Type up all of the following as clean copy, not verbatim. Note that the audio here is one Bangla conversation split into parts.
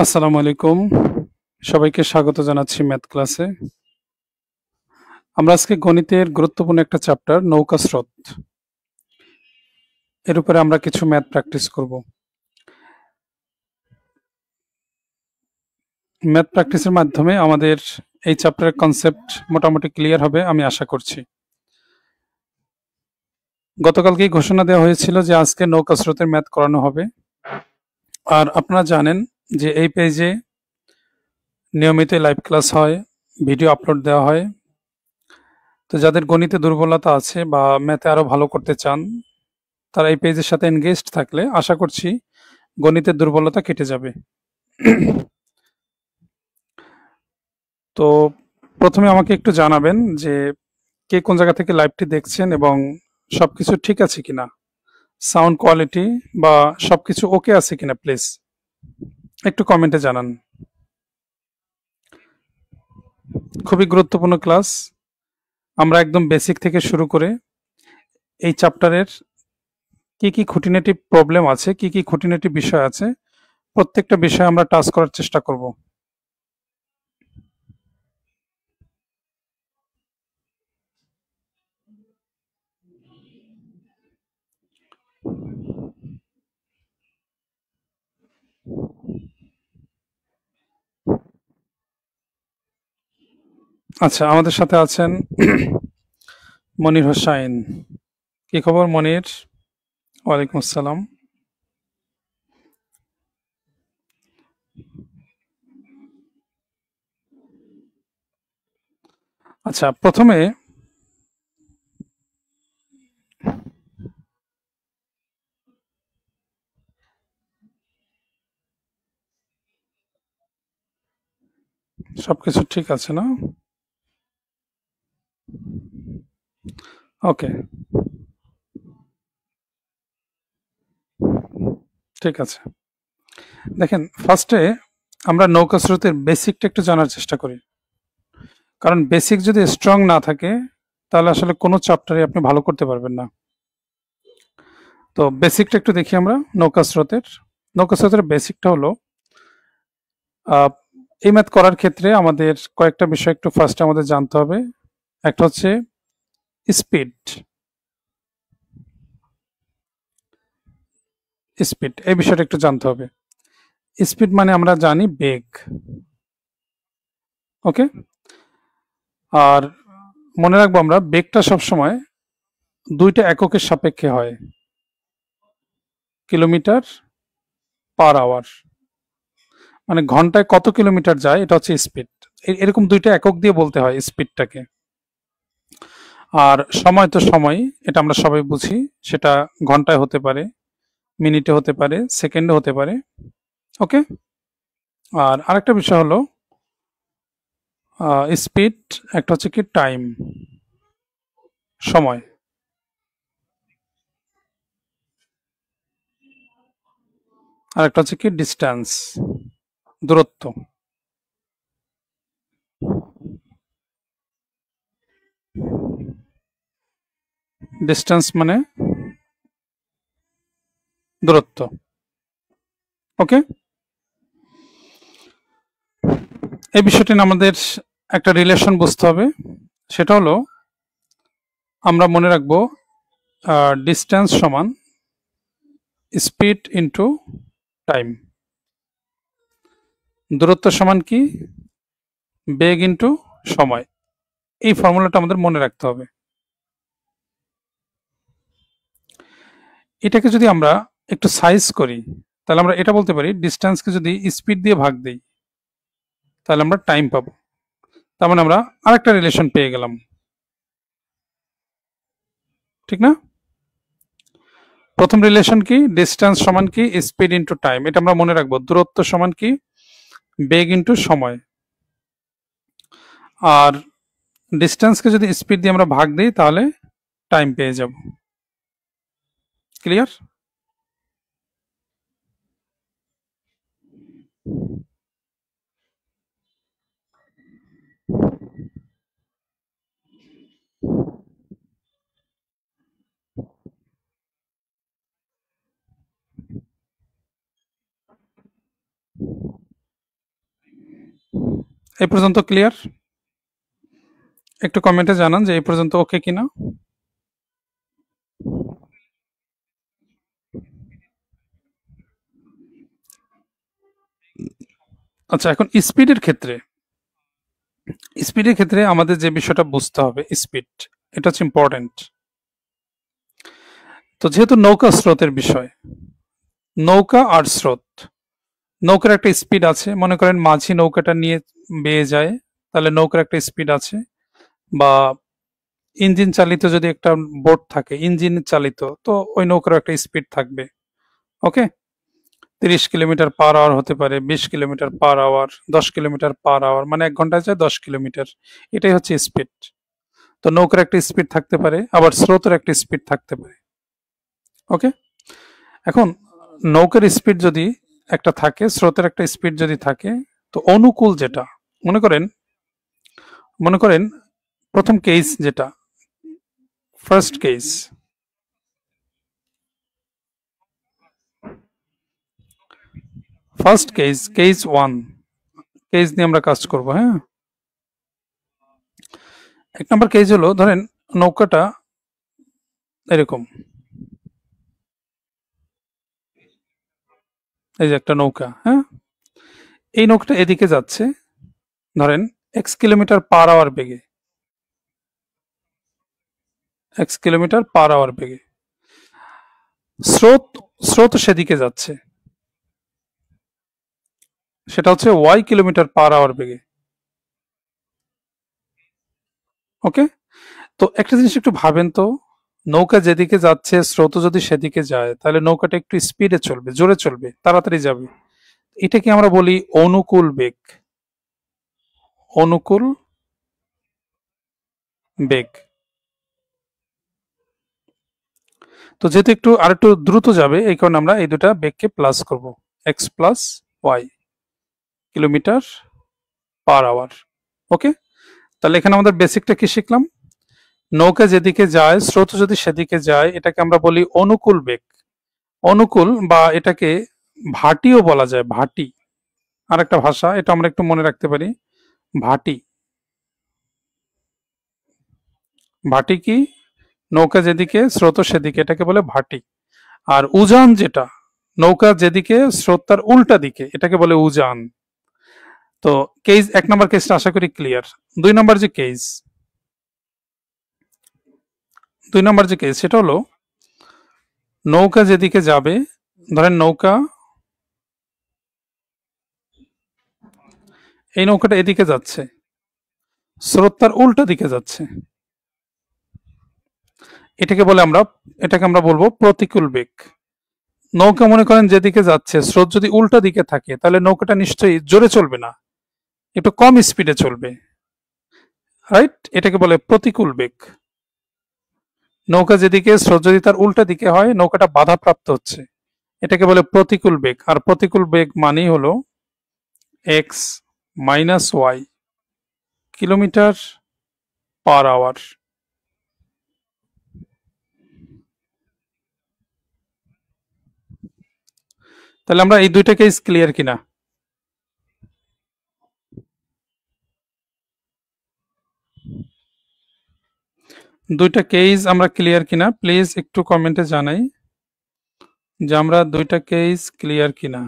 আসসালামু আলাইকুম। সবাইকে স্বাগত জানাচ্ছি ম্যাথ ক্লাসে। আমরা আজকে গণিতের গুরুত্বপূর্ণ একটা চ্যাপ্টার নৌকা স্রোত, এর উপরে আমরা কিছু ম্যাথ প্র্যাকটিস করব। ম্যাথ প্র্যাকটিসের মাধ্যমে আমাদের এই চ্যাপ্টারের কনসেপ্ট মোটামুটি ক্লিয়ার হবে আমি আশা করছি। গতকালকেই ঘোষণা দেওয়া হয়েছিল যে আজকে নৌকা স্রোতের ম্যাথ করানো হবে। আর আপনারা জানেন যে এই পেজে নিয়মিত লাইভ ক্লাস হয়, ভিডিও আপলোড দেওয়া হয়। তো যাদের গণিতে দুর্বলতা আছে বা ম্যাথে আরো ভালো করতে চান, তারা এই পেজের সাথে এনগেজড থাকলে আশা করছি গণিতের দুর্বলতা কেটে যাবে। তো প্রথমে আমাকে একটু জানাবেন যে কে কোন জায়গা থেকে লাইভটি দেখছেন এবং সবকিছু ঠিক আছে কিনা, সাউন্ড কোয়ালিটি বা সবকিছু ওকে আছে কিনা, প্লিজ একটু কমেন্টে জানান। খুবই গুরুত্বপূর্ণ ক্লাস। আমরা একদম বেসিক থেকে শুরু করে এই চ্যাপ্টারের কি কি খুঁটিনাটি প্রবলেম আছে, কি কি খুঁটিনাটি বিষয় আছে, প্রত্যেকটা বিষয় আমরা টাচ করার চেষ্টা করব। আচ্ছা, আমাদের সাথে আছেন মনির হোসাইন। কি খবর মনির? ওয়ালাইকুম আসসালাম। আচ্ছা, প্রথমে সবকিছু ঠিক আছে না? ওকে, ঠিক আছে। দেখেন, ফার্স্টে আমরা নৌকা স্রোতের বেসিকটা একটু জানার চেষ্টা করি। কারণ বেসিক যদি স্ট্রং না থাকে তাহলে আসলে কোনো চ্যাপ্টারে আপনি ভালো করতে পারবেন না। তো বেসিকটা একটু দেখি আমরা নৌকা স্রোতের। নৌকা স্রোতের বেসিকটা হলো, আহ, এই ম্যাথ করার ক্ষেত্রে আমাদের কয়েকটা বিষয় একটু ফার্স্টে আমাদের জানতে হবে। একটা হচ্ছে স্পিড। স্পিড এই বিষয়টা একটু জানতে হবে। স্পিড মানে আমরা জানি বেগ। ওকে, আর মনে রাখবো আমরা বেগটা সবসময় দুইটা এককের সাপেক্ষে হয়, কিলোমিটার পার আওয়ার। মানে ঘন্টায় কত কিলোমিটার যায় এটা হচ্ছে স্পিড। এরকম দুইটা একক দিয়ে বলতে হয় স্পিডটাকে। আর সময় তো সময়, এটা আমরা সবাই বুঝি, সেটা ঘন্টায় হতে পারে, মিনিটে হতে পারে, সেকেন্ডে হতে পারে। ওকে, আর আরেকটা বিষয় হলো স্পিড, একটা হচ্ছে কি টাইম, সময়, আর একটা হচ্ছে কি ডিস্টেন্স, দূরত্ব। ডিস্টেন্স মানে দূরত্ব। ওকে, এই বিষয়টি নিয়ে আমাদের একটা রিলেশন বুঝতে হবে। সেটা হলো আমরা মনে রাখবো ডিস্টেন্স সমান স্পিড ইন্টু টাইম। দূরত্ব সমান কি? বেগ ইন্টু সময়। এই ফর্মুলাটা আমাদের মনে রাখতে হবে। এটাকে যদি আমরা একটু সাইজ করি তাহলে আমরা এটা বলতে পারি ডিস্টেন্সকে যদি স্পিড দিয়ে ভাগ দিই তাহলে আমরা টাইম পাবো। তার মানে আমরা আরেকটা রিলেশন পেয়ে গেলাম, ঠিক না? প্রথম রিলেশন কি? ডিস্টেন্স সমান কি? Speed into time. এটা আমরা মনে রাখবো। দূরত্ব সমান কি? বেগ ইন্টু সময়। আর ডিস্টেন্সকে যদি স্পিড দিয়ে আমরা ভাগ দিই তাহলে টাইম পেয়ে যাব। ক্লিয়ার? এই পর্যন্ত ক্লিয়ার? একটু কমেন্টে জানান যে এই পর্যন্ত ওকে কিনা। আচ্ছা, এখন স্পিডের ক্ষেত্রে আমাদের যে বিষয়টা বুঝতে হবে, স্পিড এটা হচ্ছে ইম্পর্টেন্ট। তো যেহেতু নৌকা স্রোতের বিষয়, নৌকা আর স্রোত, নৌকার একটা স্পিড আছে। মনে করেন মাঝি নৌকাটা নিয়ে বেয়ে যায়, তাহলে নৌকার একটা স্পিড আছে। বা ইঞ্জিন চালিত যদি একটা বোট থাকে, ইঞ্জিন চালিত, তো ওই নৌকার একটা স্পিড থাকবে। ওকে, 30 কিলোমিটার পার আওয়ার হতে পারে, 20 kilometre per hour, 10 kilometre per hour, মানে 1 ঘন্টায় যায় 10 কিলোমিটার। এটাই হচ্ছে স্পিড। তো নৌকার একটা স্পিড থাকতে পারে, আবার স্রোতের একটা স্পিড থাকতে পারে। ওকে, এখন নৌকার স্পিড যদি একটা থাকে, স্রোতের একটা স্পিড যদি থাকে, তো অনুকূল যেটা, মনে করেন মনে করেন প্রথম কেস যেটা, ফার্স্ট কেস, কেস 1, কেস নিয়ে আমরা কাজ করব। হ্যাঁ, 1 নম্বর কেস হলো, ধরেন নৌকাটা এরকম, এই যে একটা নৌকা। হ্যাঁ, এই নৌকাটা এদিকে যাচ্ছে, ধরেন x কিলোমিটার পার আওয়ার বেগে, x কিলোমিটার পার আওয়ার বেগে। স্রোত স্রোত সেদিকে যাচ্ছে, সেটা হচ্ছে y কিলোমিটার পার আওয়ার বেগে। ওকে, তো একটা জিনিস একটু ভাবেন তো, নৌকা যেদিকে যাচ্ছে স্রোত যদি সেদিকে যায় তাহলে নৌকাটা একটু স্পিডে চলবে, জোরে চলবে, তাড়াতাড়ি যাবে। এটাকে আমরা বলি অনুকূল বেগ। অনুকূল বেগ। তো যেহেতু আরেকটু দ্রুত যাবে, এই কারণে আমরা এই দুটা বেগকে প্লাস করব, x plus y, kilometre per hour. Okay, তাহলে এখানে আমাদের বেসিকটা কি শিখলাম? নৌকা যেদিকে যায়, স্রোত যদি সেদিকে যায়, এটাকে আমরা বলি অনুকূল বেগ। অনুকূল, বা এটাকে ভাটিও বলা যায়, ভাটি। আর একটা ভাষা, এটা আমরা একটু মনে রাখতে পারি, ভাটি। ভাটি কি? নৌকা যেদিকে স্রোত সেদিকে, এটাকে বলে ভাটি। আর উজান যেটা, নৌকা যেদিকে স্রোত তার উল্টা দিকে, এটাকে বলে উজান। তো কেস 1 নম্বর কেসটা আশা করি ক্লিয়ার। 2 নম্বর যে কেস, 2 নম্বর যে কেস, সেটা হলো নৌকা যেদিকে যাবে, ধরেন নৌকা, এই নৌকাটা এদিকে যাচ্ছে, স্রোত তার উল্টা দিকে যাচ্ছে, এটাকে আমরা বলবো প্রতিকূল বেগ। নৌকা মনে করেন যেদিকে যাচ্ছে, স্রোত যদি উল্টা দিকে থাকে তাহলে নৌকাটা নিশ্চয়ই জোরে চলবে না, একটু কম স্পিডে চলবে, রাইট? এটাকে বলে প্রতিকূল বেগ। নৌকা যেদিকে, স্রোত যদি তার উল্টা দিকে হয়, নৌকাটা বাধাপ্রাপ্ত হচ্ছে, এটাকে বলে প্রতিকূল বেগ। আর প্রতিকূল বেগ মানেই হলো x minus y, kilometre per hour. তাহলে আমরা এই দুইটা কেস ক্লিয়ার কিনা? দুইটা কেস আমরা ক্লিয়ার কিনা প্লিজ একটু কমেন্টে জানাই যে আমরা দুইটা কেস ক্লিয়ার কিনা।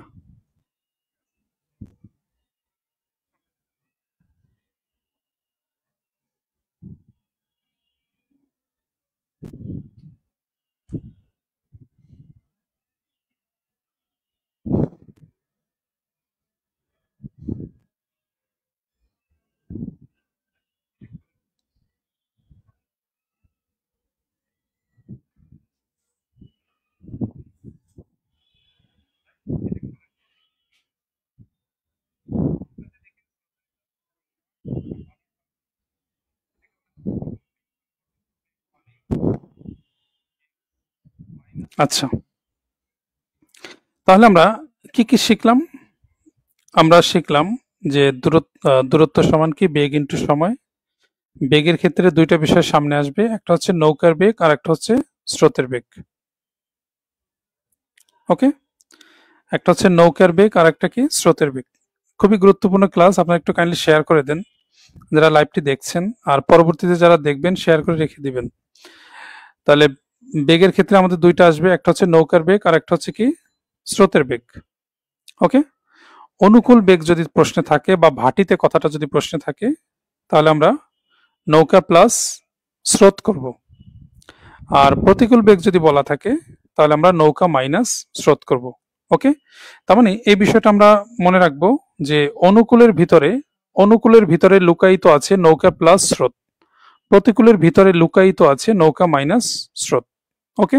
আচ্ছা, তাহলে আমরা কি কি শিখলাম? আমরা শিখলাম যে দূরত্ব সমান কি বেগ ইন্টু সময়। বেগের ক্ষেত্রে দুইটা বিষয় সামনে আসবে, একটা হচ্ছে নৌকার বেগ আর একটা হচ্ছে স্রোতের বেগ। ওকে, একটা হচ্ছে নৌকার বেগ আর একটা কি স্রোতের বেগ। খুবই গুরুত্বপূর্ণ ক্লাস, আপনারা একটু কাইন্ডলি শেয়ার করে দেন যারা লাইভটি দেখছেন, আর পরবর্তীতে যারা দেখবেন শেয়ার করে রেখে দিবেন। তাহলে বেগের ক্ষেত্রে আমাদের দুইটা আসবে, একটা হচ্ছে নৌকার বেগ আর একটা হচ্ছে কি স্রোতের বেগ। ওকে, অনুকূল বেগ যদি প্রশ্নে থাকে বা ভাটিতে কথাটা যদি প্রশ্নে থাকে তাহলে আমরা নৌকা প্লাস স্রোত করব, আর প্রতিকূল বেগ যদি বলা থাকে তাহলে আমরা নৌকা মাইনাস স্রোত করব। ওকে, তার মানে এই বিষয়টা আমরা মনে রাখবো যে অনুকূলের ভিতরে লুকায়িত আছে নৌকা প্লাস স্রোত, প্রতিকূলের ভিতরে লুকায়িত আছে নৌকা মাইনাস স্রোত। ওকে,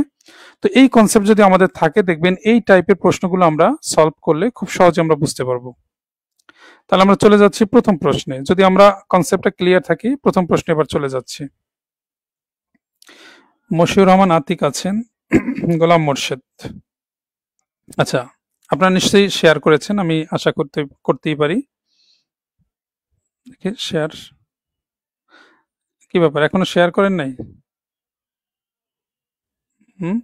তো এই কনসেপ্ট যদি আমাদের থাকে দেখবেন এই টাইপের প্রশ্নগুলো আমরা সলভ করলে খুব সহজে আমরা বুঝতে পারবো। তাহলে আমরা চলে যাচ্ছি প্রথম প্রশ্নে, যদি আমরা কনসেপ্টটা ক্লিয়ার থাকি প্রথম প্রশ্নে এবার চলে যাচ্ছি। মশিউর রহমান আতিক আছেন, গোলাম মোর্শেদ। আচ্ছা, আপনারা নিশ্চয়ই শেয়ার করেছেন, আমি আশা করতেই পারি। শেয়ার কি ব্যাপার, এখনো শেয়ার করেন নাই? হুম,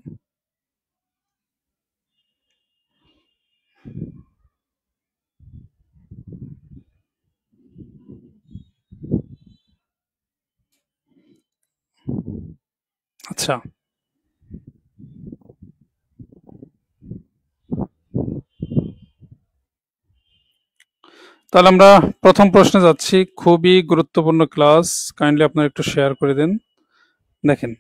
আচ্ছা, তাহলে আমরা প্রথম প্রশ্নে যাচ্ছি। খুবই গুরুত্বপূর্ণ ক্লাস, কাইন্ডলি আপনারা একটু শেয়ার করে দেন। দেখেন,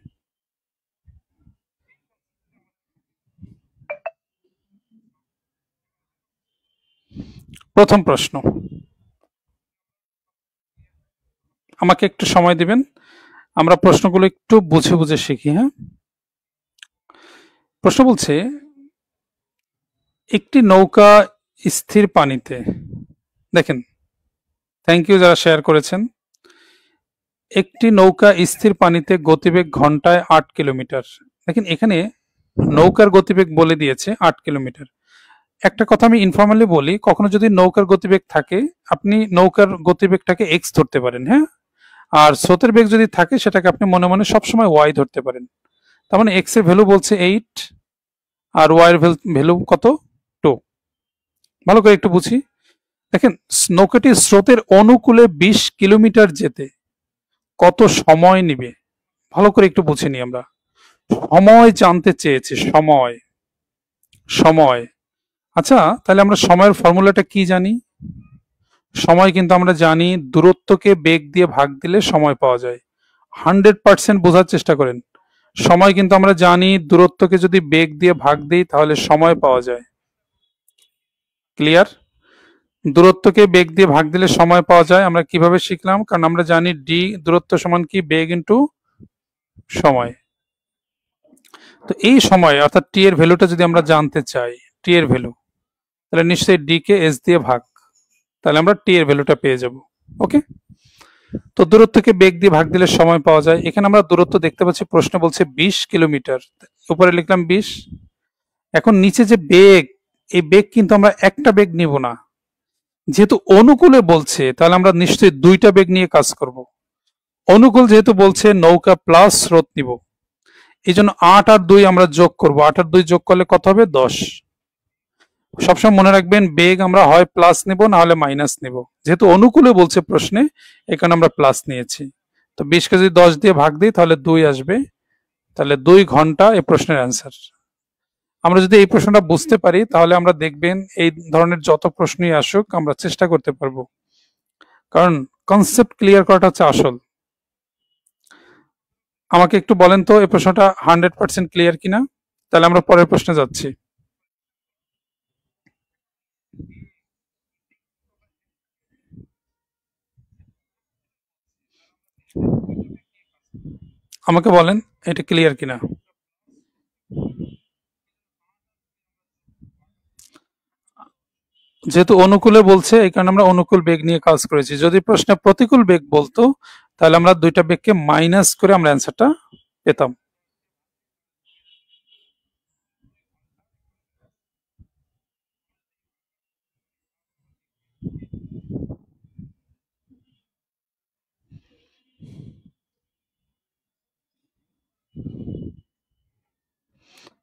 প্রথম প্রশ্ন, আমাকে একটু সময় দিবেন, আমরা প্রশ্নগুলো একটু বুঝে বুঝে শিখি। হ্যাঁ, প্রশ্ন বলছে একটি নৌকা স্থির পানিতে, দেখেন, থ্যাংক ইউ যারা শেয়ার করেছেন। একটি নৌকা স্থির পানিতে গতিবেগ ঘন্টায় ৮ কিলোমিটার। দেখেন এখানে নৌকার গতিবেগ বলে দিয়েছে ৮ কিলোমিটার। একটা কথা আমি ইনফর্মালি বলি, কখনো যদি নৌকার গতিবেগ থাকে আপনি নৌকার গতিবেগটাকে এক্স ধরতে পারেন, হ্যাঁ, আর স্রোতের বেগ যদি থাকে সেটাকে আপনি মনে মনে সবসময় ওয়াই ধরতে পারেন। তার মানে এক্স এর ভ্যালু বলছে 8 আর ওয়াই এর ভ্যালু কত, 2। ভালো করে একটু বুঝি। দেখেন, নৌকাটি স্রোতের অনুকূলে 20 কিলোমিটার যেতে কত সময় নিবে, ভালো করে একটু বুঝে নিই আমরা। সময় জানতে চেয়েছে, সময়, সময়। আচ্ছা, তাহলে আমরা সময়ের ফর্মুলাটা কি জানি? সময় কিন্তু আমরা জানি দূরত্বকে বেগ দিয়ে ভাগ দিলে সময় পাওয়া যায়। 100% বোঝার চেষ্টা করেন। সময় কিন্তু আমরা জানি দূরত্বকে যদি বেগ দিয়ে ভাগ দিই তাহলে সময় পাওয়া যায়। ক্লিয়ার? দূরত্বকে বেগ দিয়ে ভাগ দিলে সময় পাওয়া যায়। আমরা কিভাবে শিখলাম? কারণ আমরা জানি ডি দূরত্ব সমান কি বেগ ইন্টু সময়। তো এই সময় অর্থাৎ টি এর ভ্যালুটা যদি আমরা জানতে চাই, টি এর ভ্যালু, তাহলে নিশ্চয়ই ডি কে এস দিয়ে ভাগ, তাহলে আমরা টি এর ভ্যালুটা পেয়ে যাব। ওকে, তো দূরত্বকে বেগ দিয়ে ভাগ দিলে সময় পাওয়া যায়। এখানে আমরা দূরত্ব দেখতে পাচ্ছি, প্রশ্ন বলছে 20 কিলোমিটার, উপরে লিখলাম 20। এখন নিচে যে বেগ, এই বেগ কিন্তু আমরা একটা বেগ নিব না, যেহেতু অনুকূলে বলছে তাহলে আমরা নিশ্চয়ই দুইটা বেগ নিয়ে কাজ করব। অনুকূল যেহেতু বলছে নৌকা প্লাস স্রোত নিব, এই জন্য 8 আর 2 আমরা যোগ করব। 8 আর 2 যোগ করলে কত হবে? 10। সবসময় মনে রাখবেন বেগ আমরা হয় প্লাস নেব না হলে মাইনাস নেব। যেহেতু অনুকূলে বলছে প্রশ্নে, এখানে আমরা প্লাস নিয়েছি। তো 20কে যদি 10 দিয়ে ভাগ দিই তাহলে 2 আসবে। তাহলে 2 ঘন্টা এই প্রশ্নের অ্যান্সার। আমরা যদি এই প্রশ্নটা বুঝতে পারি তাহলে আমরা দেখবেন এই ধরনের যত প্রশ্নই আসুক আমরা চেষ্টা করতে পারবো, কারণ কনসেপ্ট ক্লিয়ার করাটা হচ্ছে আসল। আমাকে একটু বলেন তো এই প্রশ্নটা 100% ক্লিয়ার কিনা, তাহলে আমরা পরের প্রশ্নে যাচ্ছি। আমাকে বলেন এটা ক্লিয়ার কিনা। যেহেতু অনুকূলে বলছে এই কারণে আমরা অনুকূল বেগ নিয়ে কাজ করেছি। যদি প্রশ্নে প্রতিকূল বেগ বলতো তাহলে আমরা দুইটা বেগকে মাইনাস করে আমরা অ্যান্সারটা পেতাম।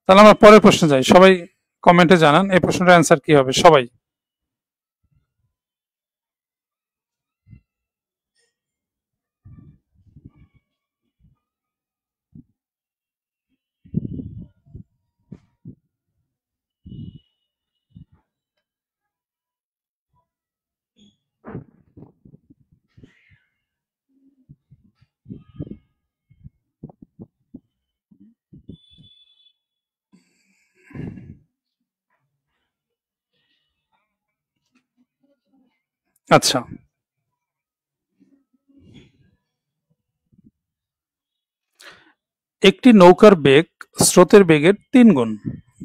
তাহলে আমরা পরের প্রশ্নে যাই। সবাই কমেন্টে জানান এই প্রশ্নটার অ্যান্সার কি হবে সবাই। আচ্ছা, একটি নৌকার বেগ স্রোতের বেগের 3 গুণ।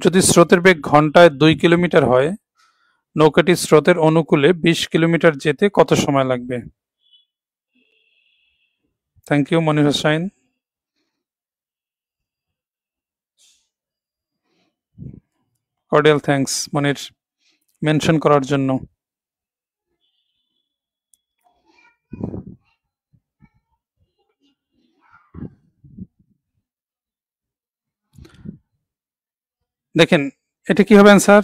যদি স্রোতের বেগ ঘন্টায় 2 কিলোমিটার হয়, নৌকাটি স্রোতের অনুকূলে 20 কিলোমিটার যেতে কত সময় লাগবে? Thank you Monir Hossain. Cordial thanks Monir mention করার জন্য। দেখেন এটা কি হবে অ্যান্সার?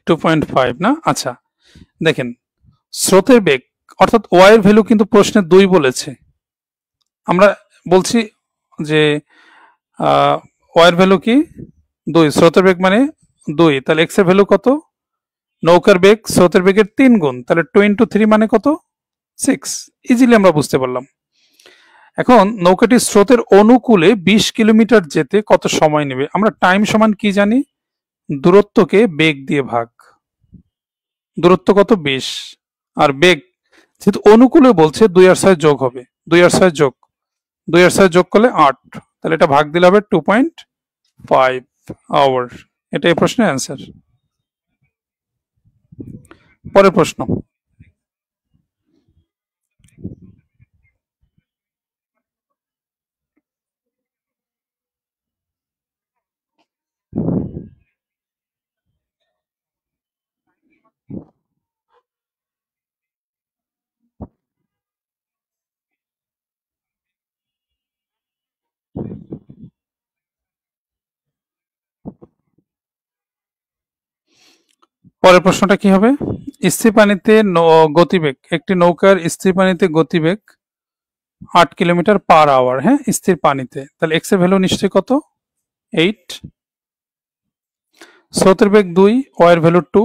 2.5 না? আচ্ছা, দেখেন স্রোতের বেগ অর্থাৎ ওয়াই এর ভ্যালু কিন্তু প্রশ্নে 2 বলেছে। আমরা বলছি যে ওয়াই এর ভ্যালু কি 2, স্রোতের বেগ মানে 2, তাহলে এক্স এর ভ্যালু কত? নৌকার বেগ স্রোতের বেগের 3 গুণ, তাহলে 2 ইন্টু 3 মানে কত? 6। ইজিলি আমরা বুঝতে পারলাম। এখন নৌকাটি স্রোতের অনুকূলে 20 কিলোমিটার যেতে কত সময় নেবে? আমরা টাইম সমান কি জানি? দূরত্বকে বেগ দিয়ে ভাগ। দূরত্ব কত? 20। আর বেগ যেহেতু অনুকূলে বলছে 2 আর 6 যোগ হবে, 2 আর 6 যোগ, 2 আর 6 যোগ করলে 8, তাহলে এটা ভাগ দিলে হবে 2.5 আওয়ার। এটা এই প্রশ্নের অ্যান্সার। পরের প্রশ্ন। পরের প্রশ্নটা কি হবে? স্থির পানিতে গতিবেগ, একটি নৌকার স্থির পানিতে গতিবেগ 8 কিলোমিটার পার আওয়ার। হ্যাঁ, স্থির পানিতে, তাহলে এক্স এর ভ্যালু নিশ্চয়ই কত? 8। স্রোতের বেগ 2, ওয়াই এর ভ্যালু 2।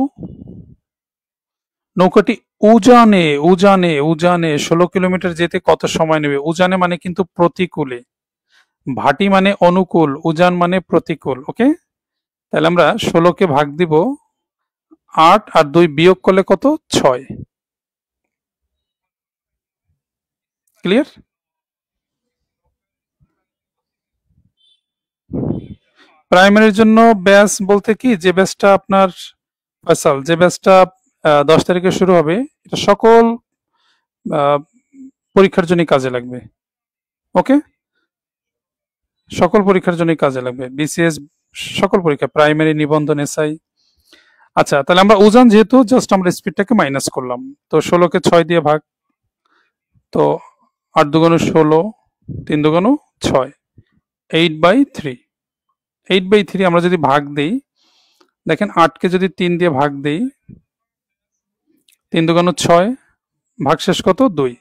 নৌকাটি উজানে উজানে উজানে 16 কিলোমিটার যেতে কত সময় নেবে? উজানে মানে কিন্তু প্রতিকূলে, ভাটি মানে অনুকূল, উজান মানে প্রতিকূল। ওকে, তাহলে আমরা 16কে ভাগ দিব 8 আর 2 বিয়োগ করলে কত? 6। ক্লিয়ার? প্রাইমারির জন্য ব্যাচ বলতে কি, যে ব্যাচটা আপনার ফয়সাল, যে ব্যাচটা 10 তারিখে শুরু হবে, এটা সকল পরীক্ষার জন্য কাজে লাগবে। ওকে, সকল পরীক্ষার জন্য কাজে লাগবে, বিসিএস সকল পরীক্ষা, প্রাইমারি, নিবন্ধন, এসআই। আচ্ছা, তাহলে আমরা উজান যেহেতু জাস্ট আমরা স্পিডটাকে মাইনাস করলাম, তো 16কে 6 দিয়ে ভাগ, তো 8 দুগুণ 16, 3 দুগুণ 6, 8/3। 8/3 আমরা যদি ভাগ দেই, দেখেন 8কে যদি 3 দিয়ে ভাগ দেই, 3 দুগুণ 6, ভাগশেষ কত? 2।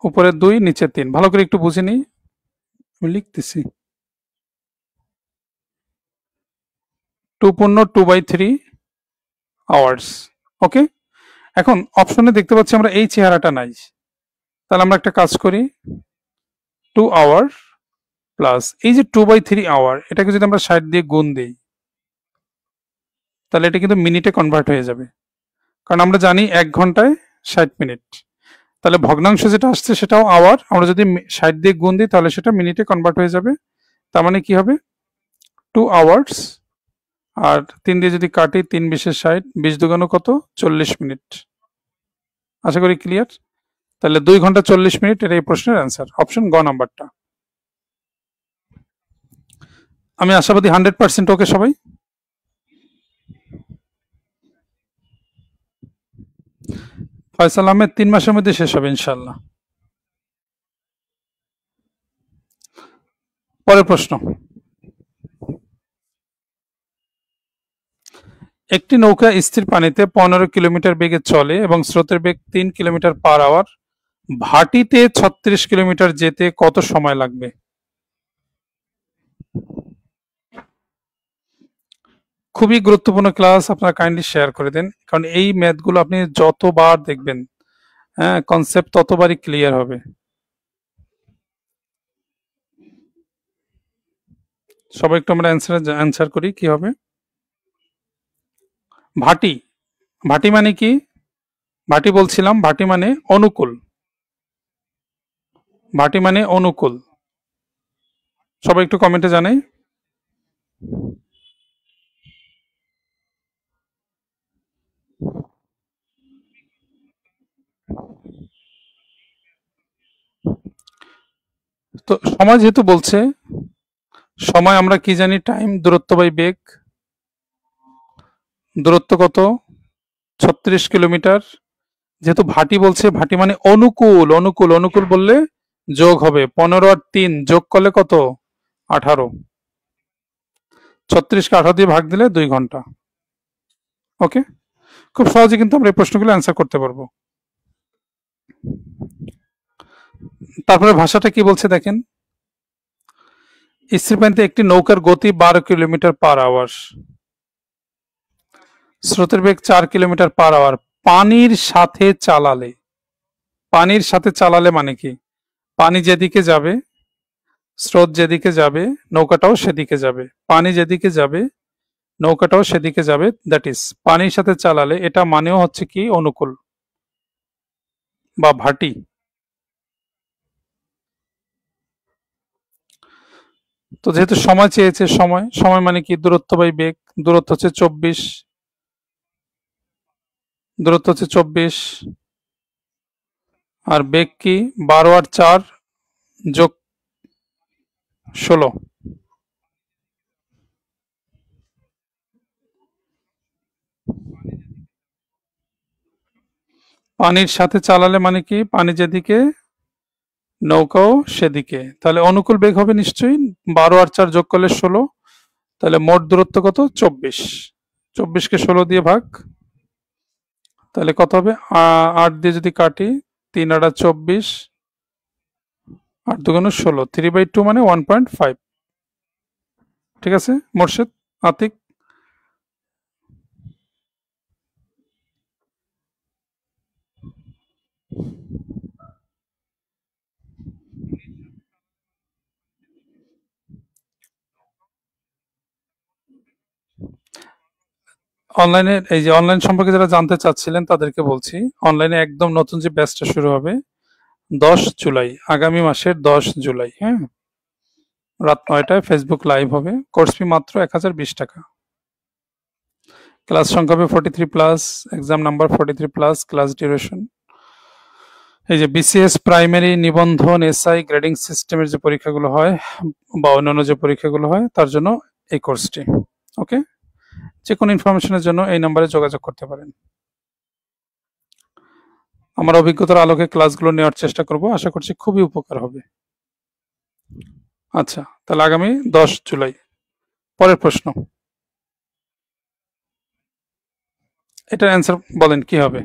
উপরে 2, নিচে 3। ভালো করে একটু বুঝে নিই, আমি লিখতেছি। 2 পূর্ণ 2/3 আওয়ার্স। ওকে, এখন অপশনে দেখতে পাচ্ছি আমরা এই চেহারাটা নাই, তাহলে আমরা একটা কাজ করি, 2 আওয়ার প্লাস এই যে 2/3 আওয়ার, এটাকে যদি আমরা 60 দিয়ে গুণ দিই, তাহলে এটা কিন্তু মিনিটে কনভার্ট হয়ে যাবে, কারণ আমরা জানি 1 ঘন্টায় 60 মিনিট। তাহলে ভগ্নাংশ যেটা আসছে সেটাও আওয়ার, আমরা যদি 60 দিয়ে গুণ দিই তাহলে সেটা মিনিটে কনভার্ট হয়ে যাবে। তার মানে কি হবে? 2 আওয়ার্স আর 3 দিয়ে যদি কাটি, 3 বিশে 60, 20 দুগুণ কত? 40 মিনিট। আশা করি ক্লিয়ার। তাহলে 2 ঘন্টা 40 মিনিট, এটা এই প্রশ্নের অ্যান্সার, অপশন গ নাম্বারটা। আমি আশাবাদী 100% ওকে সবাই। ফয়সাল আহমেদ 3 মাসের মধ্যে শেষ হবে ইনশাল্লাহ। পরের প্রশ্ন, একটি নৌকা স্থির পানিতে 15 কিলোমিটার বেগে চলে এবং স্রোতের বেগ 3 কিলোমিটার পার আওয়ার, ভাটিতে 36 কিলোমিটার যেতে কত সময় লাগবে? খুবই গুরুত্বপূর্ণ ক্লাস, আপনারা কাইন্ডলি শেয়ার করে দেন, কারণ এই ম্যাথগুলো আপনি যতবার দেখবেন, হ্যাঁ, কনসেপ্ট ততবারই ক্লিয়ার হবে। সবাই একটু আমরা অ্যান্সার করি কি হবে। ভাটি, ভাটি মানে কি? ভাটি বলছিলাম, ভাটি মানে অনুকূল, ভাটি মানে অনুকূল। সবাই একটু কমেন্টে জানাই। তো সময় যেহেতু বলছে, সময় আমরা কি জানি? টাইম, দূরত্ব বাই বেগ। দূরত্ব কত? 36 কিলোমিটার। যেহেতু ভাটি বলছে, ভাটি মানে অনুকূল, অনুকূল, অনুকূল বললে যোগ হবে 15 আর 3 যোগ করলে কত? 18। 36কে 18 দিয়ে ভাগ দিলে 2 ঘন্টা। ওকে, খুব সহজে কিন্তু আমরা এই প্রশ্নগুলো অ্যান্সার করতে পারবো। তারপরে ভাষাটা কি বলছে দেখেন, স্থির পানিতে একটি নৌকার গতি 12 কিলোমিটার পার আওয়ার, স্রোতের বেগ 4 কিলোমিটার পার আওয়ার, পানির সাথে চালালে। পানির সাথে চালালে মানে কি? পানি যেদিকে যাবে, স্রোত যেদিকে যাবে, নৌকাটাও সেদিকে যাবে। পানি যেদিকে যাবে, নৌকাটাও সেদিকে যাবে, দ্যাট ইজ পানির সাথে চালালে। এটা মানেও হচ্ছে কি? অনুকূল বা ভাটি। তো যেহেতু সময় চেয়েছে, সময়, সময় মানে কি? দূরত্ব বাই বেগ। দূরত্ব হচ্ছে 24, দূরত্ব হচ্ছে 24, আর বেগ কি? 12 আর 4 যোগ 16। পানির সাথে চালালে মানে কি? পানি যেদিকে, নৌকাও সেদিকে। তাহলে অনুকূল বেগ হবে নিশ্চয়ই। 12 আর 4 যোগ করলে 16, তাহলে মোট দূরত্ব কত? 24। 24কে 16 দিয়ে ভাগ, তাহলে কত হবে? 8 দিয়ে যদি কাটি, 3 আর 24, 8 দুগুণ 16, 3/2 মানে 1.5। ঠিক আছে মোর্শেদ, আতিক? অনলাইনে, এই যে অনলাইন সম্পর্কে যারা জানতে চাচ্ছিলেন তাদেরকে বলছি, অনলাইনে একদম নতুন যে ব্যাচটা শুরু হবে 10 জুলাই, আগামী মাসের 10 জুলাই, হ্যাঁ, রাত 9টায় ফেসবুক লাইভ হবে। কোর্স ফি মাত্র 1020 টাকা। ক্লাস সংখ্যা হবে 43+, এক্সাম নাম্বার 43+, ক্লাস ডিউরেশন। এই যে বিসিএস প্রাইমারি, নিবন্ধন, এসআই, গ্রেডিং সিস্টেমের যে পরীক্ষাগুলো হয় বা অন্যান্য যে পরীক্ষাগুলো হয় তার জন্য এই কোর্সটি। ওকে, যে কোনো ইনফরমেশনের জন্য এই নম্বরে যোগাযোগ করতে পারেন। আমার অভিজ্ঞতার আলোকে ক্লাসগুলো নেওয়ার চেষ্টা করব, আশা করছি খুবই উপকার হবে। আচ্ছা, তাহলে আগামী 10 জুলাই। পরের প্রশ্ন, এটার অ্যান্সার বলেন কি হবে।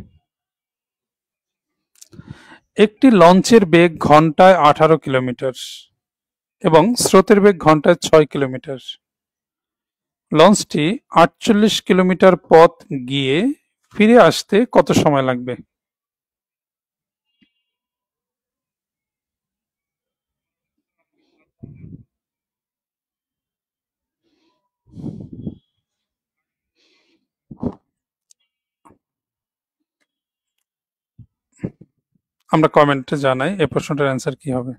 একটি লঞ্চের বেগ ঘন্টায় 18 কিলোমিটার এবং স্রোতের বেগ ঘন্টায় 6 কিলোমিটার। লঞ্চটি 48 কিলোমিটার পথ গিয়ে ফিরে আসতে কত সময় লাগবে? আমরা কমেন্টে জানাই এই প্রশ্নটার অ্যান্সার কি হবে।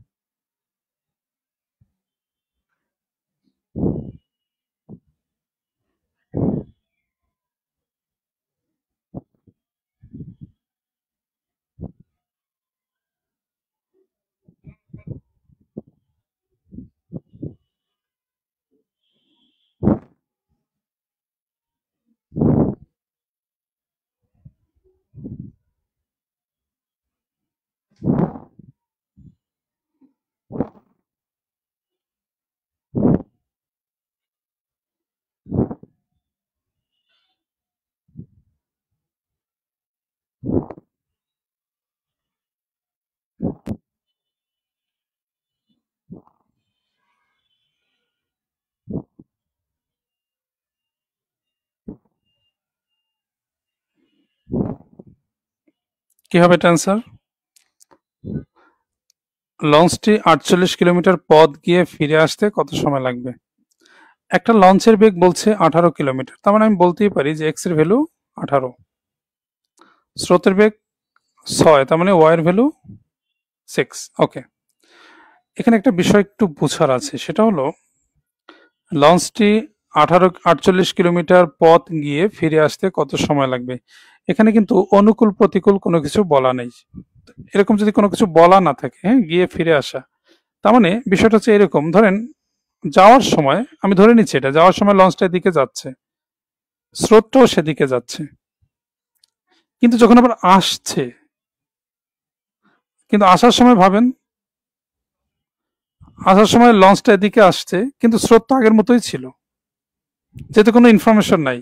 কি হবে এটা অ্যান্সার? লঞ্চটি 48 কিলোমিটার পথ গিয়ে ফিরে আসতে কত সময় লাগবে? একটা লঞ্চের বেগ বলছে 18 কিলোমিটার, তার মানে আমি বলতেই পারি যে এক্স এর ভ্যালু 18, স্রোতের বেগ 6, তার মানে ওয়াই এর ভ্যালু 6। ওকে, এখানে একটা বিষয় একটু বোঝার আছে, সেটা হলো লঞ্চটি 48 কিলোমিটার পথ গিয়ে ফিরে আসতে কত সময় লাগবে। এখানে কিন্তু অনুকূল প্রতিকূল কোনো কিছু বলা নেই। এরকম যদি কোনো কিছু বলা না থাকে, হ্যাঁ, গিয়ে ফিরে আসা, তার মানে বিষয়টা হচ্ছে এরকম, ধরেন যাওয়ার সময় আমি ধরে নিচ্ছি এটা যাওয়ার সময় লঞ্চটা এদিকে যাচ্ছে, স্রোতটাও সেদিকে যাচ্ছে, কিন্তু যখন আবার আসছে, কিন্তু আসার সময় ভাবেন, আসার সময় লঞ্চটা এদিকে আসছে কিন্তু স্রোত তো আগের মতোই ছিল, যেহেতু কোনো ইনফরমেশন নাই।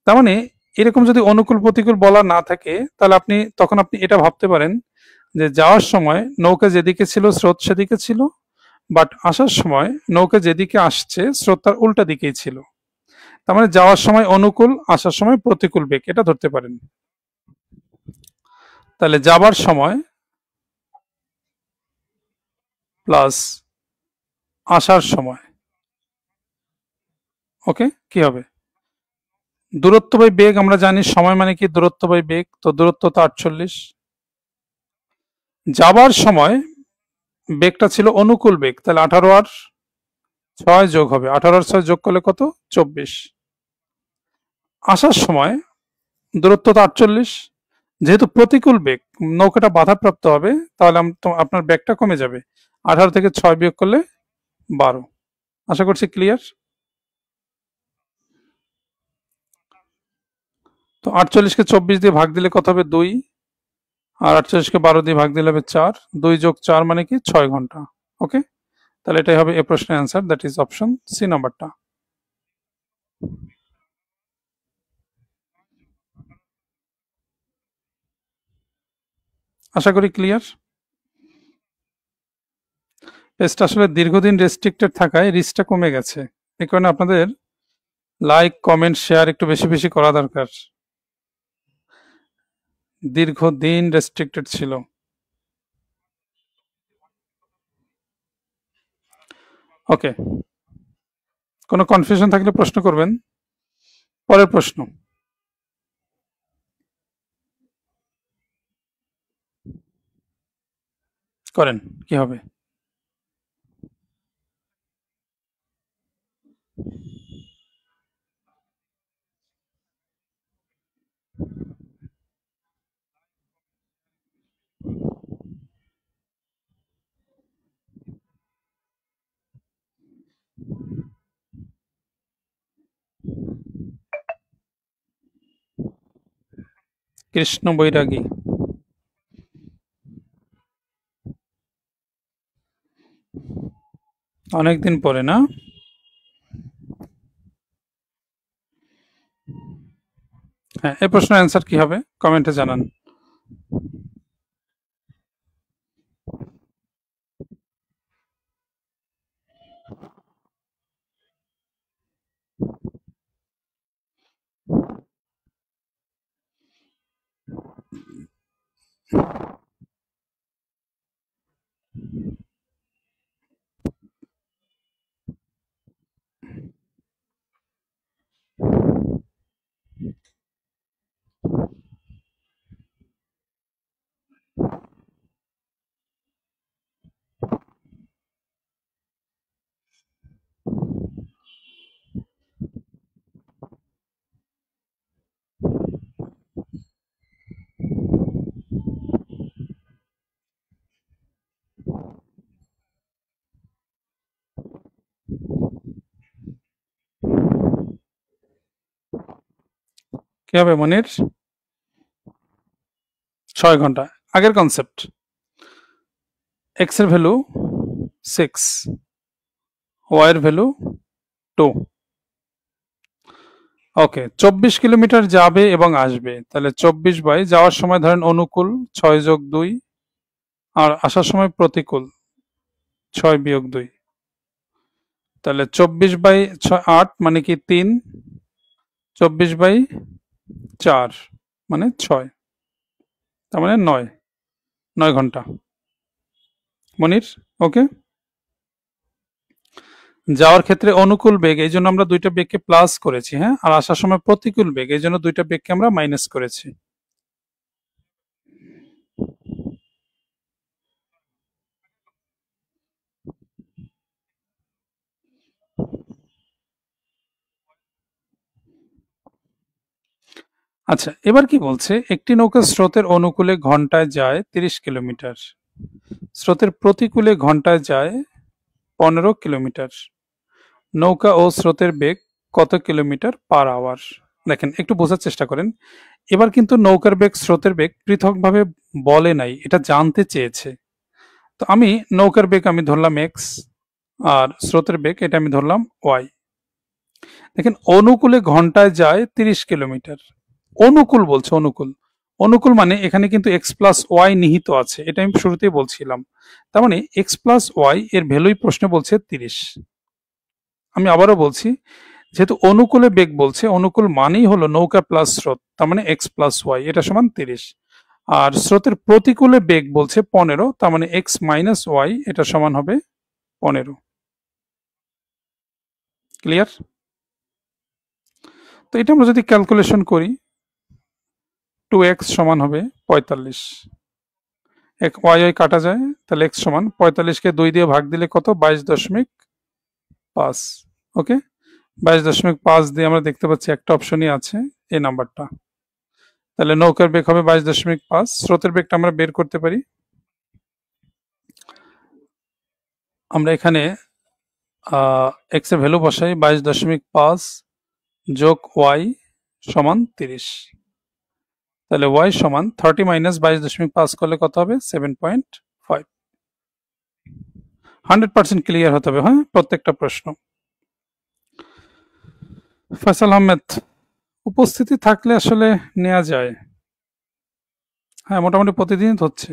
তার মানে এরকম যদি অনুকূল প্রতিকূল বলা না থাকে, তাহলে তখন আপনি এটা ভাবতে পারেন যে যাওয়ার সময় নৌকা যেদিকে ছিল স্রোত সেদিকে ছিল, বাট আসার সময় নৌকা যেদিকে আসছে স্রোত তার উল্টা দিকেই ছিল। তার মানে যাওয়ার সময় অনুকূল, আসার সময় প্রতিকূল বেগ, এটা ধরতে পারেন। তাহলে যাবার সময় প্লাস আসার সময়, ওকে, কি হবে? দূরত্ব বাই বেগ, আমরা জানি সময় মানে কি দূরত্ব বাই বেগ, তো দূরত্ব তো 48। যাবার সময় বেগটা ছিল অনুকূল বেগ, তাহলে 18 আর 6 যোগ হবে, 18 আর 6 যোগ করলে কত? 24। আসার সময় দূরত্ব তো 48, যেহেতু প্রতিকূল বেগ, নৌকাটা বাধাপ্রাপ্ত হবে, তাহলে আপনার বেগটা কমে যাবে, 18 থেকে 6 বিয়োগ করলে 12। আশা করছি ক্লিয়ার। তো 48কে 24 দিয়ে ভাগ দিলে কত হবে? 2। আর 48কে 12 দিয়ে ভাগ দিলে হবে 4। 2 যোগ 4 মানে কি? 6 ঘন্টা। ওকে, তাহলে এটাই হবে এ প্রশ্নের answer, that is option C নাম্বারটা। আশা করি ক্লিয়ার। পেজটা আসলে দীর্ঘদিন রেস্ট্রিক্টেড থাকায় রিচটা কমে গেছে, এই কারণে আপনাদের লাইক কমেন্ট শেয়ার একটু বেশি বেশি করা দরকার। দীর্ঘদিন রেস্ট্রিক্টেড ছিল। ওকে, কোনো কনফিউশন থাকলে প্রশ্ন করবেন। পরের প্রশ্ন করেন, কি হবে? কৃষ্ণ বৈরাগী। অনেকদিন পরে না? হ্যাঁ, এই প্রশ্নের অ্যান্সার কি হবে কমেন্টে জানান। কি হবে মনির? 6 ঘন্টা। আগের কনসেপ্ট, এক্স এর ভ্যালু 6, ওয়াই এর ভ্যালু 2। ওকে, 24 কিলোমিটার যাবে এবং আসবে, তাহলে 24 যাওয়ার সময় ধরেন অনুকূল 6+2, আর আসার সময় প্রতিকূল 6-2, তাহলে 24/6 8 মানে কি 3, 24/4 মানে 6, তার মানে 9 ঘন্টা। মনির, ওকে। যাওয়ার ক্ষেত্রে অনুকূল বেগ, এই জন্য আমরা দুইটা বেগকে প্লাস করেছি, হ্যাঁ, আর আসার সময় প্রতিকূল বেগ, এই জন্য দুইটা বেগকে আমরা মাইনাস করেছি। আচ্ছা, এবার কি বলছে, একটি নৌকা স্রোতের অনুকূলে ঘন্টায় যায় 30 কিলোমিটার, স্রোতের প্রতিকূলে ঘন্টায় যায় 15 কিলোমিটার, নৌকা ও স্রোতের বেগ কত কিলোমিটার/আওয়ার? দেখেন, একটু বোঝার চেষ্টা করেন। এবার কিন্তু নৌকার বেগ স্রোতের বেগ পৃথকভাবে বলে নাই, এটা জানতে চেয়েছে। তো আমি নৌকার বেগ আমি ধরলাম এক্স, আর স্রোতের বেগ এটা আমি ধরলাম ওয়াই। দেখেন, অনুকূলে ঘন্টায় যায় 30 কিলোমিটার, অনুকূল বলছে, অনুকূল। অনুকূল মানে এখানে কিন্তু এক্স প্লাস ওয়াই নিহিত আছে, এটা আমি শুরুতেই বলছিলাম। তার মানে এক্স প্লাস ওয়াই এর ভ্যালুই প্রশ্নে বলছে 30। আমি আবারও বলছি, যেহেতু অনুকূলে বেগ বলছে, অনুকূল মানেই হলো নৌকা প্লাস স্রোত, তার মানে এক্স প্লাস ওয়াই এটা সমান 30। আর স্রোতের প্রতিকূলে বেগ বলছে 15, তার মানে এক্স মাইনাস ওয়াই এটা সমান হবে 15। ক্লিয়ার? তো এটা আমরা যদি ক্যালকুলেশন করি, 2x সমান হবে 45। ওয়াই ওয়াই কাটা যায়, তাহলে এক্স সমান 45কে 2 দিয়ে ভাগ দিলে কত, 22.5। ওকে, 22.5 দিয়ে আমরা দেখতে পাচ্ছি একটা অপশনই আছে, এই নাম্বারটা। তাহলে নৌকার বেগ হবে 22.5, স্রোতের বেগটা আমরা বের করতে পারি। আমরা এখানে এক্স এর ভ্যালু বসাই, 22.5 যোগ ওয়াই সমান 30, তাহলে ওয়াই সমান 30 মাইনাস 22.5 করলে কত হবে, 7.5। 100% ক্লিয়ার হতে হবে, হ্যাঁ, প্রত্যেকটা প্রশ্ন। ফয়সাল আহমেদ, উপস্থিতি থাকলে আসলে নেওয়া যায়। হ্যাঁ, মোটামুটি প্রতিদিনই হচ্ছে।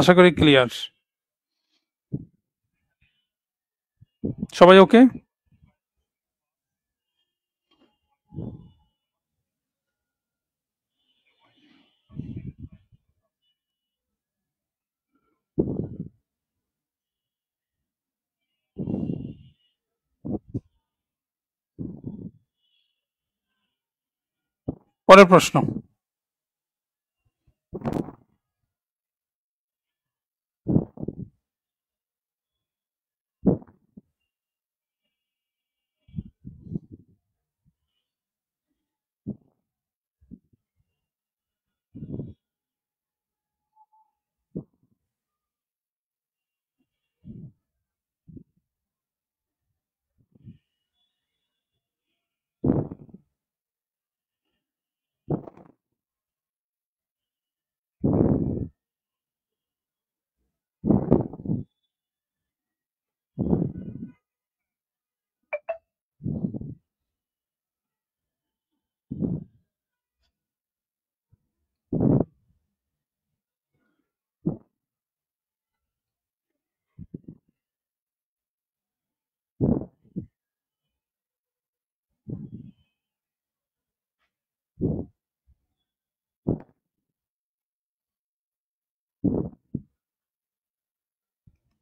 আশা করি ক্লিয়ার। সবাই ওকে? পরের প্রশ্ন।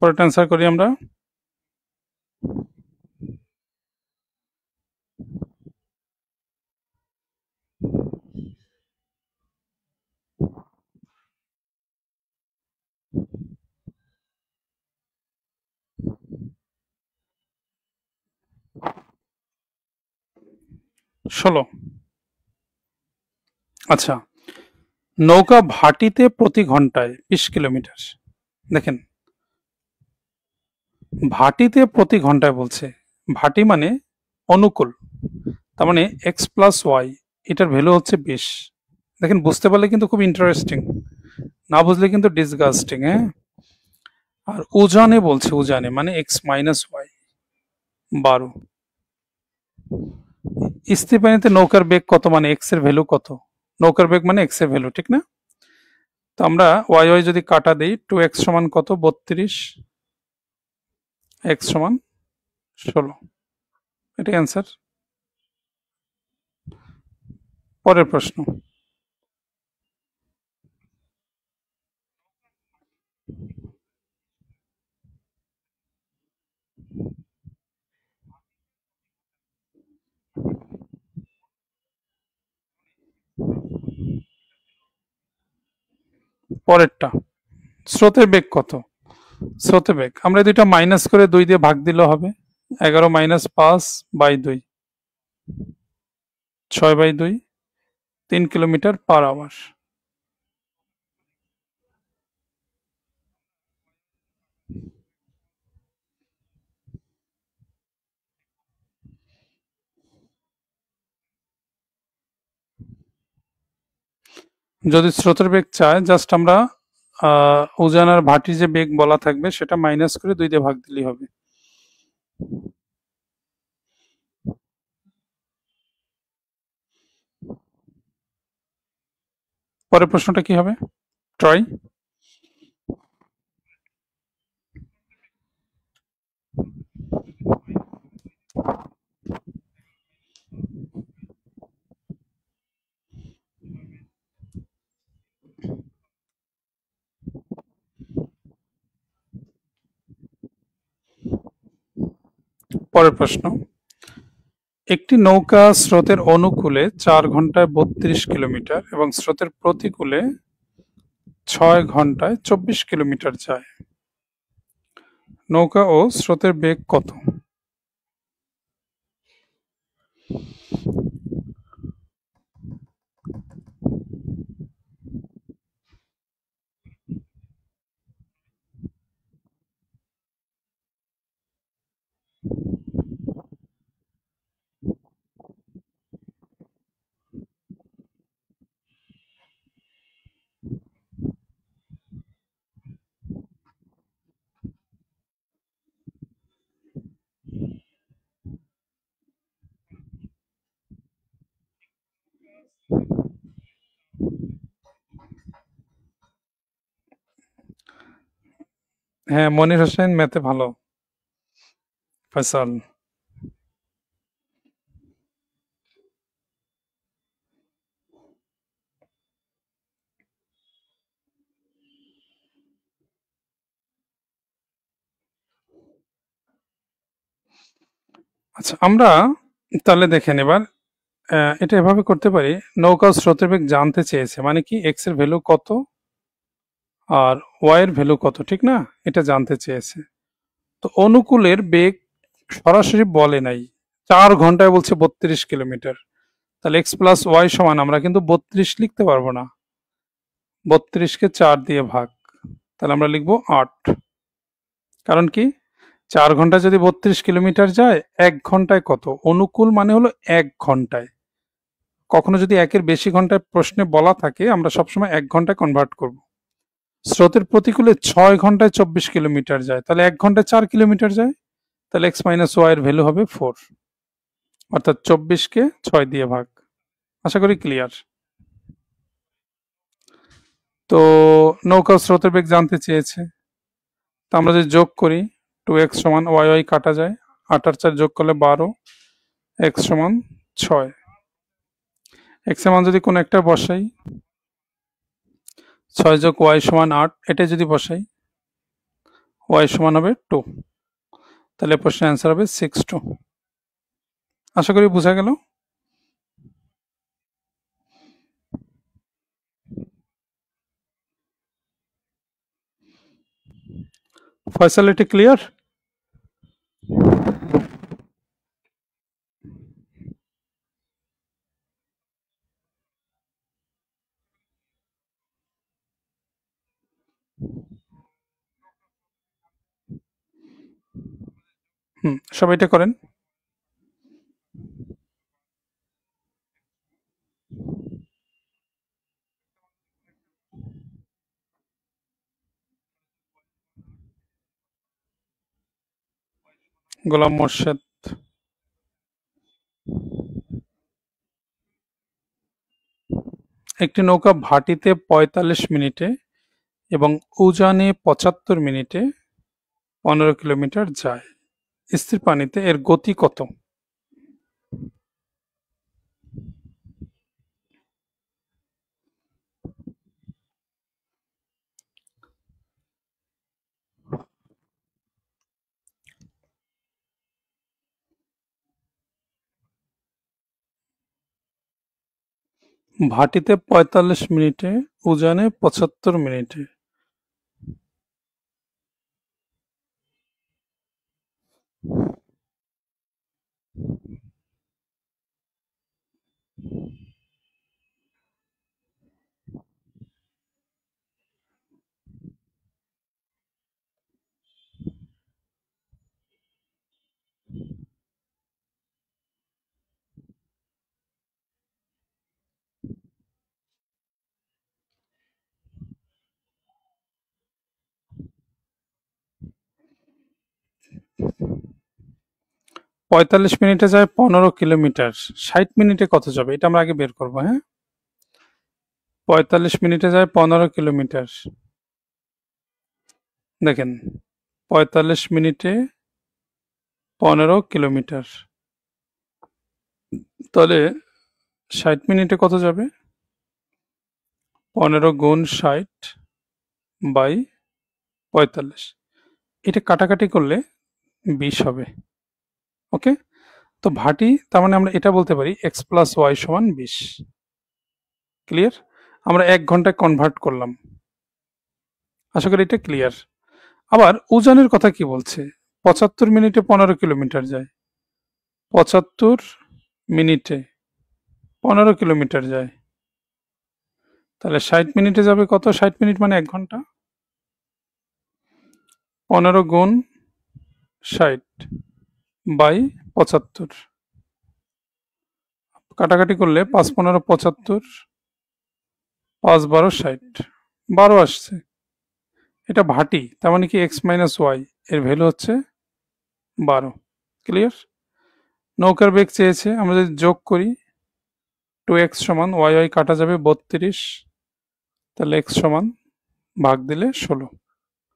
পরেরটা অ্যান্সার করি আমরা। ষোলো। আচ্ছা, নৌকা ভাটিতে প্রতি ঘন্টায় 20 কিলোমিটার। দেখেন, ভাটিতে প্রতি ঘন্টায় বলছে, ভাটি মানে অনুকূল, তার মানে এক্স প্লাস ওয়াই, এটার ভ্যালু হচ্ছে 20। দেখেন, বুঝতে পারলে কিন্তু খুব ইন্টারেস্টিং, না বুঝলে কিন্তু ডিসগাস্টিং। হ্যাঁ, আর উজানে বলছে, উজানে মানে এক্স মাইনাস ওয়াই, 12। স্থির পানিতে নৌকার বেগ কত, মানে এক্স এর ভ্যালু কত, নৌকার বেগ মানে এক্স এর ভ্যালু, ঠিক না? তো আমরা ওয়াই ওয়াই যদি কাটা দিই, 2x সমান কত, 32, এক্স সমান 16, এটাই অ্যান্সার। পরের প্রশ্ন, পরেরটা, স্রোতের বেগ কত? স্রোতের বেগ আমরা দুইটা মাইনাস করে 2 দিয়ে ভাগ দিলে হবে, 11 মাইনাস 5/2, 6/2, 3 কিলোমিটার/আওয়ার। যদি স্রোতের বেগ চায়, জাস্ট আমরা উজান আর ভাটির যে বেগ বলা থাকবে সেটা মাইনাস করে 2 দিয়ে ভাগ দিলেই হবে। পরের প্রশ্নটা কি হবে, ট্রাই। পরের প্রশ্ন, একটি নৌকা স্রোতের অনুকূলে 4 ঘন্টায় 32 কিলোমিটার এবং স্রোতের প্রতিকূলে 6 ঘন্টায় 24 কিলোমিটার যায়। নৌকা ও স্রোতের বেগ কত? হ্যাঁ, মনির হোসেন ম্যাথে ভালো। ফয়সাল। আচ্ছা, আমরা তাহলে দেখেন এবার, এটা এভাবে করতে পারি, নৌকা ও স্রোতের বেগ জানতে চেয়েছে, মানে কি এক্স এর ভ্যালু কত আর ওয়াই এর ভ্যালু কত, ঠিক না? এটা জানতে চেয়েছে। তো অনুকূলের বেগ সরাসরি বলে নাই, 4 ঘন্টায় বলছে 32 কিলোমিটার, তাহলে এক্স প্লাস ওয়াই সমান আমরা কিন্তু 32 লিখতে পারবো না, 32কে 4 দিয়ে ভাগ, তাহলে আমরা লিখবো 8। কারণ কি, 4 ঘন্টা যদি 32 কিলোমিটার যায়, 1 ঘন্টায় কত, অনুকূল মানে হলো 1 ঘন্টায়। কখনো যদি একের বেশি ঘন্টায় প্রশ্নে বলা থাকে, আমরা সবসময় 1 ঘন্টায় কনভার্ট করব। স্রোতের প্রতিকূলে 6 ঘন্টায় 24 কিলোমিটার যায়, তাহলে 1 ঘন্টায় 4 কিলোমিটার যায়, তাহলে এক্স মাইনাস ওয়াই এর ভ্যালু হবে 4, অর্থাৎ 24কে 6 দিয়ে ভাগ। আশা করি ক্লিয়ার। তো নৌকা স্রোতের বেগ জানতে চেয়েছে, তো আমরা যদি যোগ করি, 2x সমান ওয়াই ওয়াই কাটা যায়, 8 আর 4 যোগ করলে 12, এক্স সমান 6। এক্স এর মান যদি কোনো একটা বসাই, 6 যোগ ওয়াই সমান 8, এটা যদি বসাই, ওয়াই সমান হবে 2। তাহলে প্রশ্নের অ্যান্সার হবে 6 2। আশা করি বোঝা গেল। ফয়সাল, এটা ক্লিয়ার? সবাই এটা করেন। গোলাম মোর্শেদ। একটি নৌকা ভাটিতে 45 মিনিটে এবং উজানে 75 মিনিটে 15 কিলোমিটার যায়। স্থির পানিতে এর গতি কত? ভাটিতে 45 মিনিটে, উজানে 75 মিনিটে। পঁয়তাল্লিশ মিনিটে যায় 15 কিলোমিটার, 60 মিনিটে কত যাবে এটা আমরা আগে বের করবো। হ্যাঁ, 45 মিনিটে যায় 15 কিলোমিটার। দেখেন, 45 মিনিটে 15 কিলোমিটার, তাহলে 60 মিনিটে কত যাবে? 15 গুণ 60 বাই 45, এটা কাটাকাটি করলে 20 হবে। ওকে, তো ভাটি, তার মানে আমরা এটা বলতে পারি এক্স প্লাস ওয়াই সমান 20। ক্লিয়ার? আমরা 1 ঘন্টায় কনভার্ট করলাম। আশা করি এটা ক্লিয়ার। আবার উজানের কথা কি বলছে? 75 মিনিটে 15 কিলোমিটার যায়, 75 মিনিটে 15 কিলোমিটার যায়, তাহলে 60 মিনিটে যাবে কত? 60 মিনিট মানে 1 ঘন্টা। 15 গুণ 60 বাই 75, কাটাকাটি করলে 5 15 75, 5 12 60, 12 আসছে। এটা ভাটি, তার মানে কি এক্স মাইনাস ওয়াই এর ভ্যালু হচ্ছে 12। ক্লিয়ার? নৌকার বেগ চেয়েছে, আমরা যদি যোগ করি 2x সমান ওয়াই ওয়াই কাটা যাবে 32, তাহলে x সমান ভাগ দিলে 16।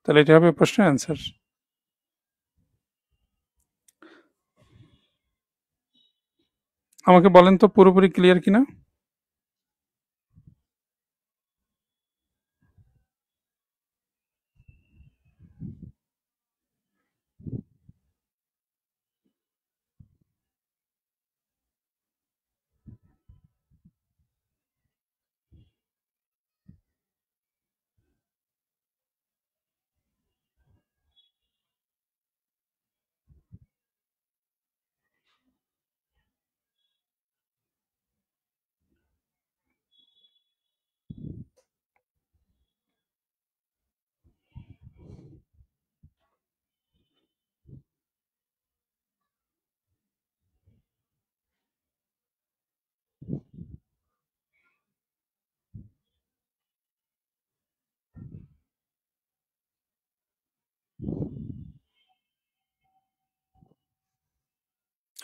তাহলে এটা হবে প্রশ্নের অ্যান্সার। আমাকে বলেন তো পুরোপুরি ক্লিয়ার কিনা।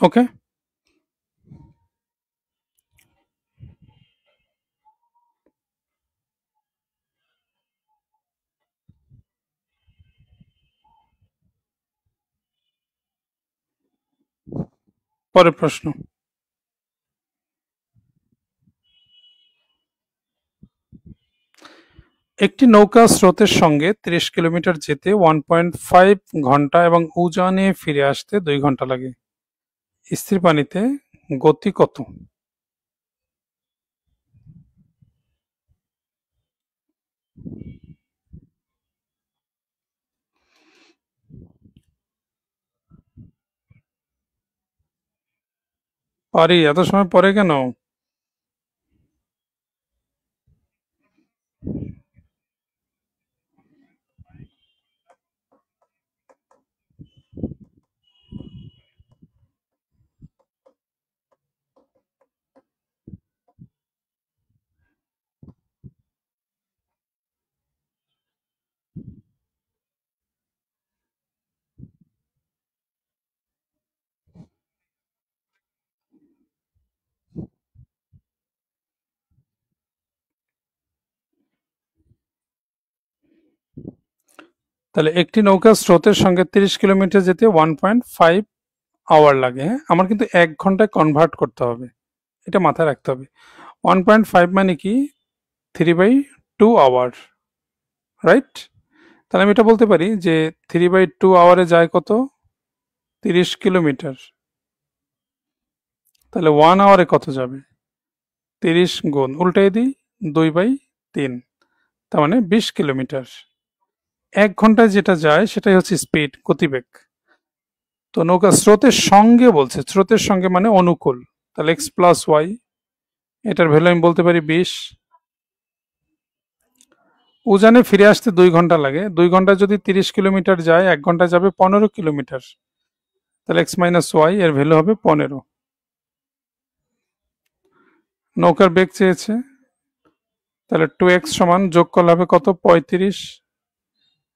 ওকে, পরের প্রশ্ন। একটি নৌকা স্রোতের সঙ্গে ৩০ কিলোমিটার যেতে 1.5 ঘন্টা এবং উজানে ফিরে আসতে 2 ঘন্টা লাগে। স্থির পানিতে গতি কত? পারি, এত সময় পরে কেন? তাহলে একটি নৌকা স্রোতের সঙ্গে ৩০ কিলোমিটার যেতে 1.5 আওয়ার লাগে। হ্যাঁ, আমার কিন্তু 1 ঘন্টায় কনভার্ট করতে হবে, এটা মাথায় রাখতে হবে। 1.5 মানে কি? 3/2 আওয়ার, রাইট? তাহলে আমি এটা বলতে পারি যে 3/2 আওয়ারে যায় কত? 30 কিলোমিটার। তাহলে 1 আওয়ারে কত যাবে? 30 গুণ উল্টাই দিই, 2/3, তার মানে 20 কিলোমিটার। 1 ঘন্টায় যেটা যায় সেটাই হচ্ছে স্পিড, গতিবেগ। তো নৌকা স্রোতের সঙ্গে বলছে, স্রোতের সঙ্গে মানে অনুকূল, তাহলে এক্স প্লাস ওয়াই, এটার ভ্যালু আমি বলতে পারি 20। উজানে ফিরে আসতে 2 ঘন্টা লাগে, 2 ঘন্টায় যদি 30 কিলোমিটার যায়, 1 ঘন্টায় যাবে 15 কিলোমিটার, তাহলে এক্স মাইনাস ওয়াই এর ভ্যালু হবে 15। নৌকার বেগ চেয়েছে, তাহলে 2x সমান যোগ করলে হবে কত? 35।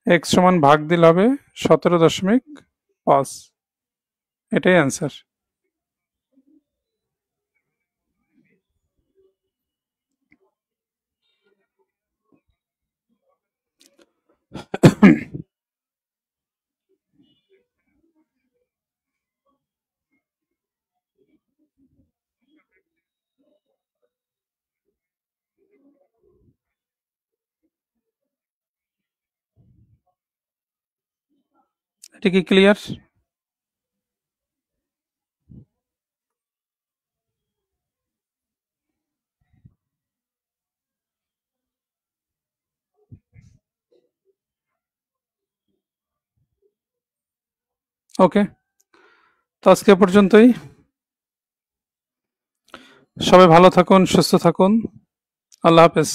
এক্স সমান ভাগ দিলে হবে 17.5। এটাই অ্যান্সার। এটা কি ক্লিয়ার? ওকে, তো আজকে এ পর্যন্তই। সবাই ভালো থাকুন, সুস্থ থাকুন। আল্লাহ হাফেজ।